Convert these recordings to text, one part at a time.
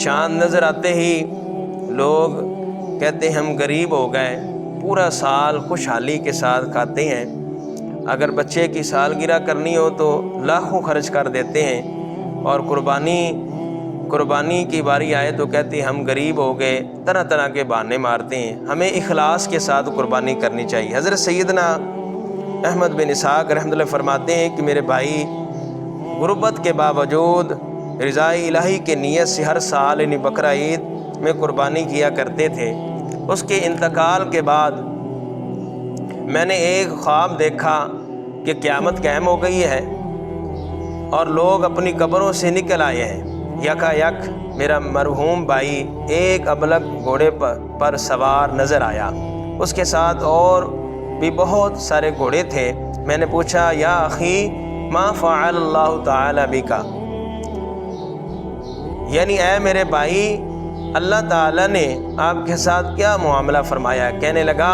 چاند نظر آتے ہی لوگ کہتے ہیں ہم غریب ہو گئے، پورا سال خوشحالی کے ساتھ کھاتے ہیں، اگر بچے کی سالگرہ کرنی ہو تو لاکھوں خرچ کر دیتے ہیں، اور قربانی کی باری آئے تو کہتے ہیں ہم غریب ہو گئے، طرح طرح کے بہانے مارتے ہیں۔ ہمیں اخلاص کے ساتھ قربانی کرنی چاہیے۔ حضرت سیدنا احمد بن اسحاق رحمۃ اللہ فرماتے ہیں کہ میرے بھائی غربت کے باوجود رضائے الہی کے نیت سے ہر سال یعنی بقرہ عید میں قربانی کیا کرتے تھے۔ اس کے انتقال کے بعد میں نے ایک خواب دیکھا کہ قیامت قائم ہو گئی ہے اور لوگ اپنی قبروں سے نکل آئے ہیں۔ یکا یک میرا مرحوم بھائی ایک ابلق گھوڑے پر سوار نظر آیا، اس کے ساتھ اور بھی بہت سارے گھوڑے تھے۔ میں نے پوچھا یا اخی ما فعل اللہ تعالی بکا، یعنی اے میرے بھائی اللہ تعالیٰ نے آپ کے ساتھ کیا معاملہ فرمایا؟ کہنے لگا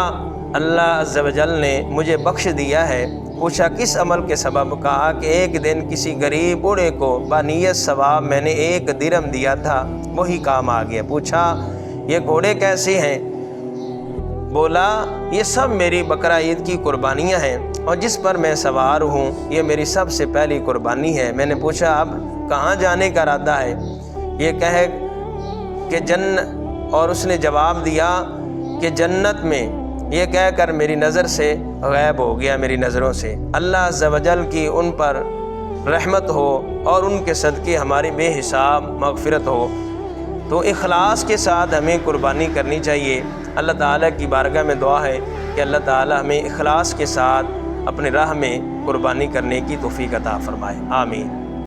اللہ عز و جل نے مجھے بخش دیا ہے۔ پوچھا کس عمل کے سبب؟ کہا کہ ایک دن کسی غریب بوڑھے کو بنیت ثواب میں نے 1 درہم دیا تھا، وہی کام آ گیا۔ پوچھا یہ گھوڑے کیسے ہیں؟ بولا یہ سب میری بقرہ عید کی قربانیاں ہیں اور جس پر میں سوار ہوں یہ میری سب سے پہلی قربانی ہے۔ میں نے پوچھا اب کہاں جانے کا ارادہ ہے؟ یہ کہے کہ اور اس نے جواب دیا کہ جنت میں، یہ کہہ کر میری نظر سے غائب ہو گیا، میری نظروں سے۔ اللہ عز و جل کی ان پر رحمت ہو اور ان کے صدقے ہماری بے حساب مغفرت ہو۔ تو اخلاص کے ساتھ ہمیں قربانی کرنی چاہیے۔ اللہ تعالیٰ کی بارگاہ میں دعا ہے کہ اللہ تعالیٰ ہمیں اخلاص کے ساتھ اپنے راہ میں قربانی کرنے کی توفیق عطا فرمائے، آمین۔